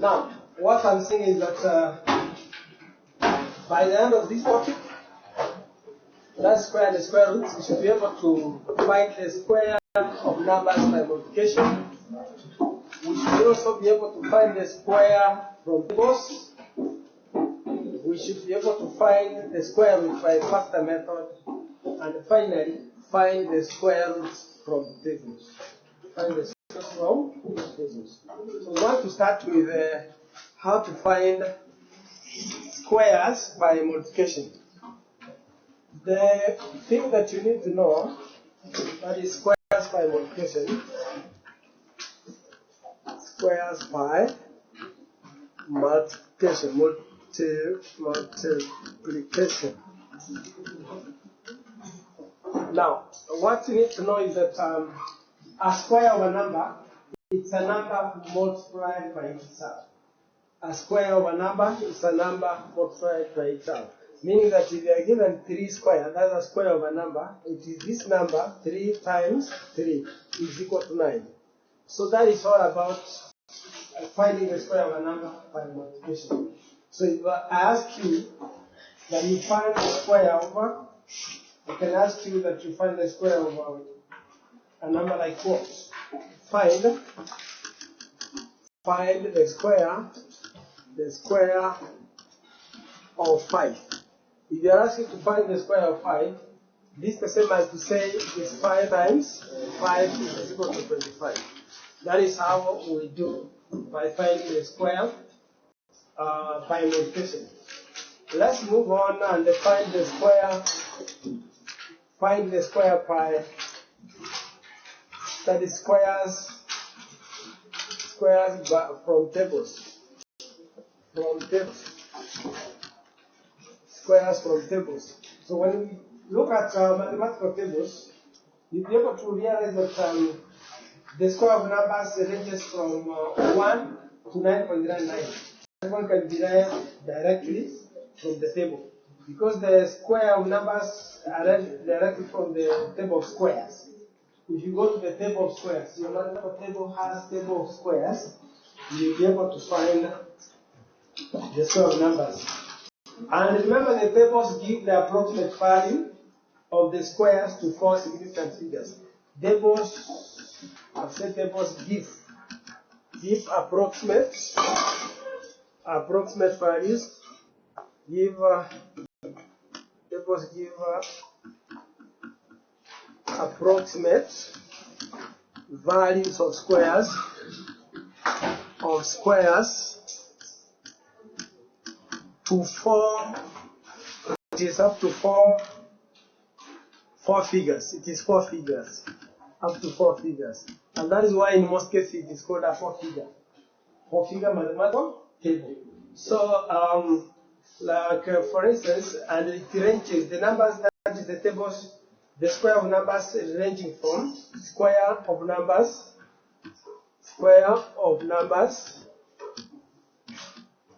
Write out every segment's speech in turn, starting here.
Now, what I'm saying is that by the end of this topic, let's square the square roots. We should be able to find the square of numbers by multiplication. We should also be able to find the square from tables. We should be able to find the square root by factor method. And finally, find the square roots from tables. Find the square roots from tables. So we want to start with how to find squares by multiplication. The thing that you need to know, that is squares by multiplication. Squares by multiplication. Multiplication. Now, what you need to know is that a square of a number, it's a number multiplied by itself. A square of a number is a number multiplied by itself. Meaning that if you are given 3 squared, that's a square of a number, it is this number, 3 times 3 is equal to 9. So that is all about finding the square of a number by multiplication. So if I ask you that you find the square over, I can ask you that you find the square of a number like what? Find the square of 5. If you are asking to find the square of 5, this is the same as to say is 5 times 5 is equal to 25. That is how we do by finding the square by multiplication. Let's move on and find the square by that is squares from tables. Squares from tables. So when we look at mathematical tables, you'll be able to realize that the square of numbers ranges from 1 to 9.99. One can derive directly from the table because the square of numbers are directly from the table of squares. If you go to the table of squares, your mathematical table has table of squares, you'll be able to find the square of numbers. And remember, the tables give the approximate value of the squares to 4 significant figures. Tables give approximate values. Tables give approximate values of squares to 4. It is up to 4 figures. It is 4 figures, up to 4 figures, and that is why in most cases it is called a 4-figure mathematical table. So, for instance, and it ranges the numbers that is the tables, the square of numbers ranging from square of numbers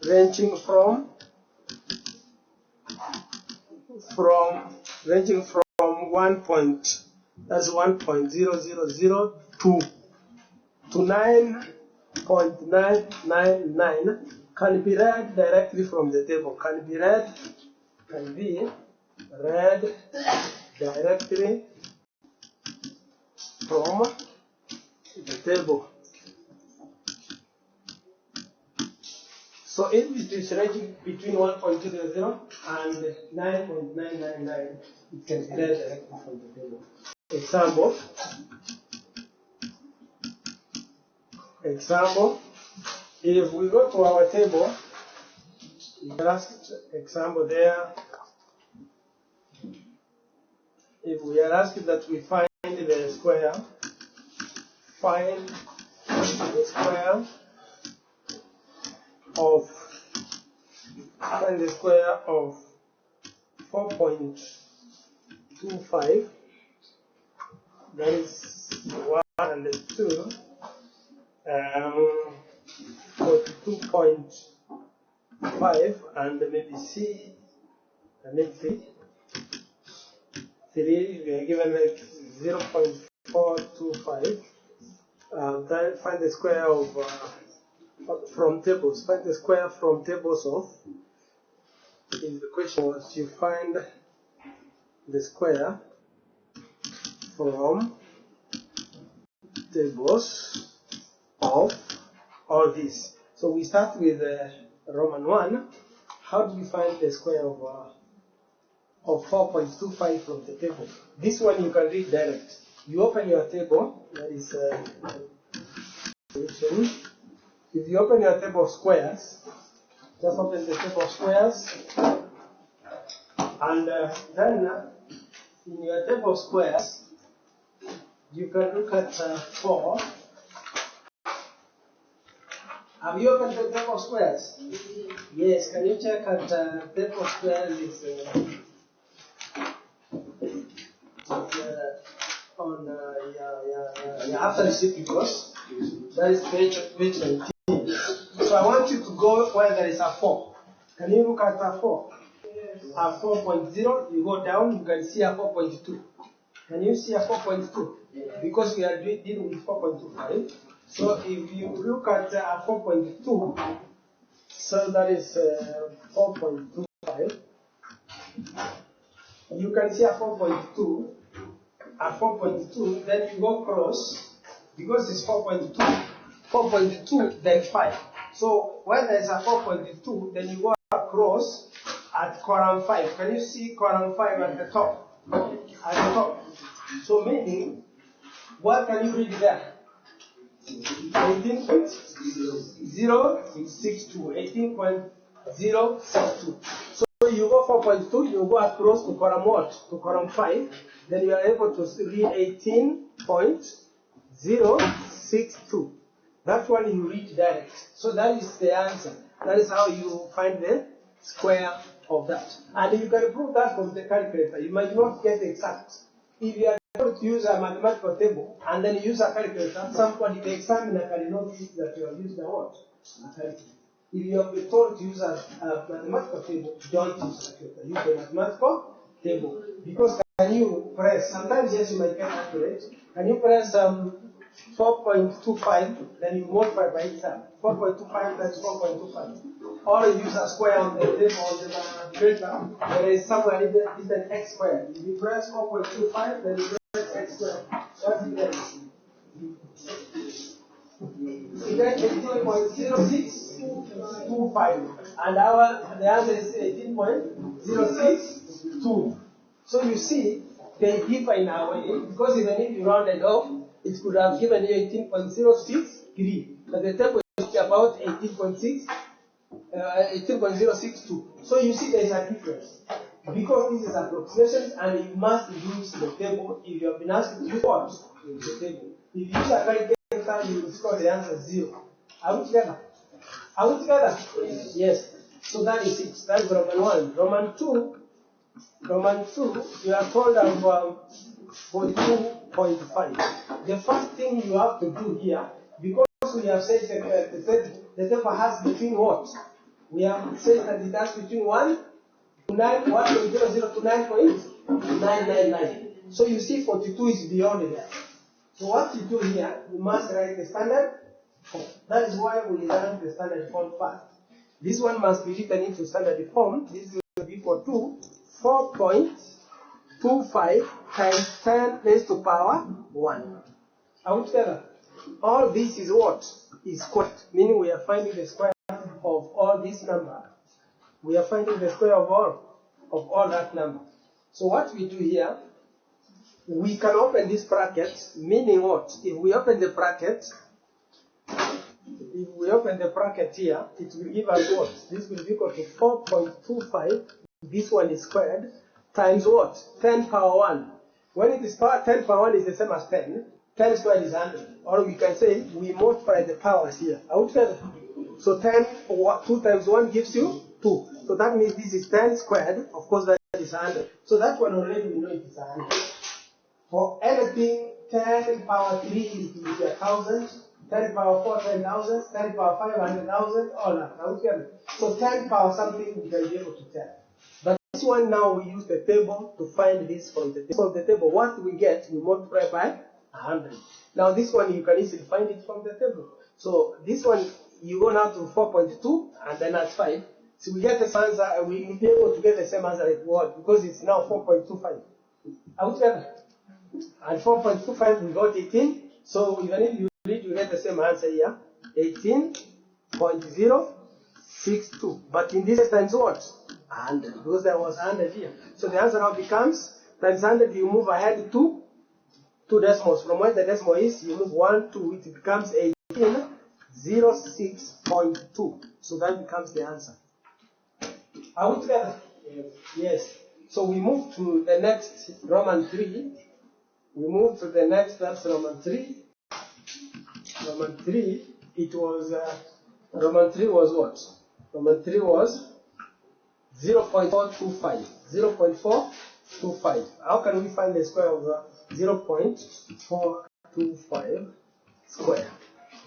ranging from 1.000 to 9.999 can be read directly from the table. Can be read directly from the table. So if it is ranging between 1.00 and 9.999, it can be read directly from the table. Example, if we go to our table, example there, if we are asked that we find the square, of 4.25, that is 1 and 2, 42.5, and maybe C and then 3. We are given like 0.425. Find the square of from tables. Find the square from tables of. If the question was you find the square from tables of all these. So we start with Roman 1. How do you find the square of 4.25 from the table? This one you can read direct. You open your table, that is if you open your table of squares, just open the table of squares, and then in your table of squares, you can look at 4. Have you opened the table of squares? Yes, can you check at table of squares is on after receipt because that is page 19. So I want you to go where there is a 4. Can you look at a 4? A 4.0, you go down, you can see a 4.2. Can you see a 4.2? Because we are dealing with 4.25. So if you look at a 4.2, so that is 4.25. You can see a 4.2. A 4.2, then you go cross, because it's 4.2, 4.2, then 5. So when there is a 4.2, then you go across at column 5. Can you see column 5 at the top? At the top. So meaning, what can you read there? 18.062. 18.062. So you go 4.2, you go across to column what? To column 5. Then you are able to read 18.062. That one you read direct. So that is the answer. That is how you find the square of that. And you can prove that from the calculator. You might not get exact. If you are able to use a mathematical table and then use a calculator, somebody, the examiner, cannot see that you have used a what? A calculator. If you have been told to use a mathematical table, don't use a calculator. Use the mathematical table. Because can you press, sometimes yes you might get accurate, can you press 4.25, then you multiply by itself. 4.25 times 4.25. Or you use a square on the table or the calculator, there is somewhere written x squared. If you press 4.25, then you press x squared. What do you get? You get 18.0625. And the answer is 18.062. So you see, they differ in our way, because even if you round it off, it could have given you 18.063, but the table is about 18.062. So you see there is a difference. Because this is approximations, and you must use the table if you have been asked to use what? The table. If you use a calculator, you will score the answer 0. Are we together? Are we together? Yes. So that is it. That is Roman 1. Roman 2, you are told of 42.5. The first thing you have to do here, because we have said the table has between what? We have said that it has between 1 to 9.00 to 9.999. So you see 42 is beyond that. So what you do here, you must write the standard form. That is why we learn the standard form first. This one must be written into standard form. This will be equal to 4.25 times 10 raised to power 1. Are we together? All this is what? Is squared. Meaning we are finding the square of all this number. We are finding the square of all that number. So what we do here, we can open this bracket, meaning what? If we open the bracket here, it will give us what? This will be equal to 4.25. This one is squared times what? 10 power 1. When it is 10 power 1 is the same as 10. 10 squared is 100. Or we can say we multiply the powers here. Outside. So 10, 2 times 1 gives you 2. So that means this is 10 squared. Of course that is 100. So that one already we know it is 100. For anything, 10 power 3 is 1,000. 10 power 4, 10,000. 10 power 5, 100,000. All that. So 10 power something we can be able to tell. But this one now we use the table to find this from the table. From the table, what we get, we multiply by 100. Now this one you can easily find it from the table. So this one you go now to 4.2 and then add 5. So we get this answer, and we will be able to get the same answer like what? Because it's now 4.25. Are we together? And 4.25 we got 18. So even if you read, you get the same answer here. 18.062. But in this case times what? 100. Because there was 100 here. So the answer now becomes times 100, you move ahead to 2 decimals. From where the decimal is, you move 1, 2, it becomes 18.06.2. So that becomes the answer. Are we together? Yes. Yes. So we move to the next Roman 3. We move to the next, that's Roman 3. Roman 3, it was, Roman 3 was what? Roman 3 was 0.425. 0.425. How can we find the square of 0.425 square?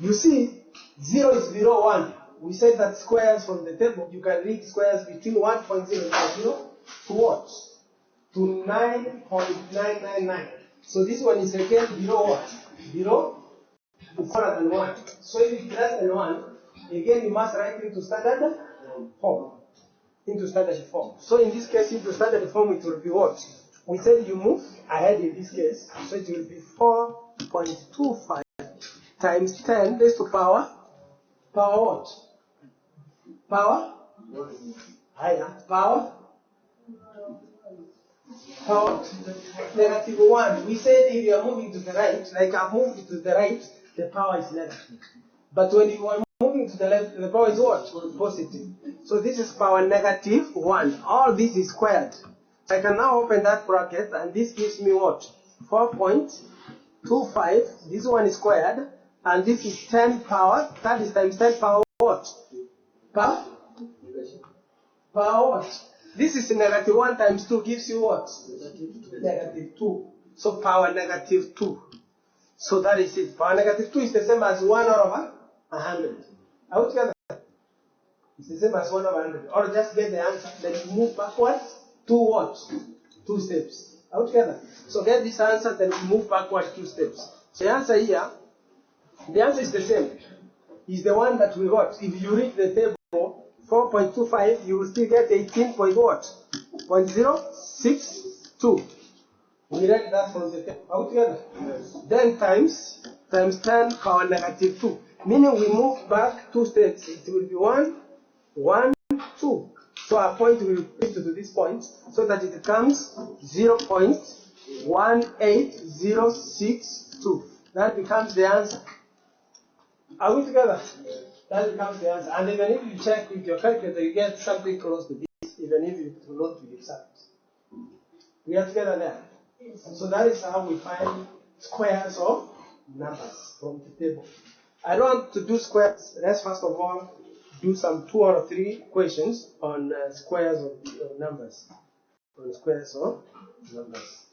You see, 0 is below 1. We said that squares from the table, you can read squares between 1.0 to what? To 9.999. So this one is again below what? Below 401. So if it's less than 1, again you must write into standard form. Into standard form. So in this case, into standard form, it will be what? We said you move ahead in this case. So it will be 4.25 times 10 raised to power what? Power? Higher. Power negative 1. We said if you are moving to the right, like I moved to the right, the power is negative. But when you are moving to the left, the power is what? Positive. So this is power negative 1. All this is squared. I can now open that bracket, and this gives me what? 4.25. This one is squared, and this is 10 power. That is times 10 power what? Power what? This is negative 1 times 2 gives you what? Negative 2. So power negative 2. So that is it. Power negative 2 is the same as 1 over 100. Are we together? It's the same as 1 over 100. Or just get the answer. Then you move backwards 2 what? 2 steps. Are we together? So get this answer, then you move backwards 2 steps. So the answer here, the answer is the same. It's the one that we got. If you read the table, 4.25, you will still get 18.062. We read that from the table. Are we together? Yes. Then times 10 power negative 2. Meaning we move back 2 steps. It will be 1, 1, 2. So our point will be to this point, so that it becomes 0.18062. That becomes the answer. Are we together? That becomes the answer. And even if you check with your calculator, you get something close to this, even if it will not be exact. We are together there. So that is how we find squares of numbers from the table. I don't want to do squares. Let's first of all do some 2 or 3 questions on squares of numbers. On squares of numbers.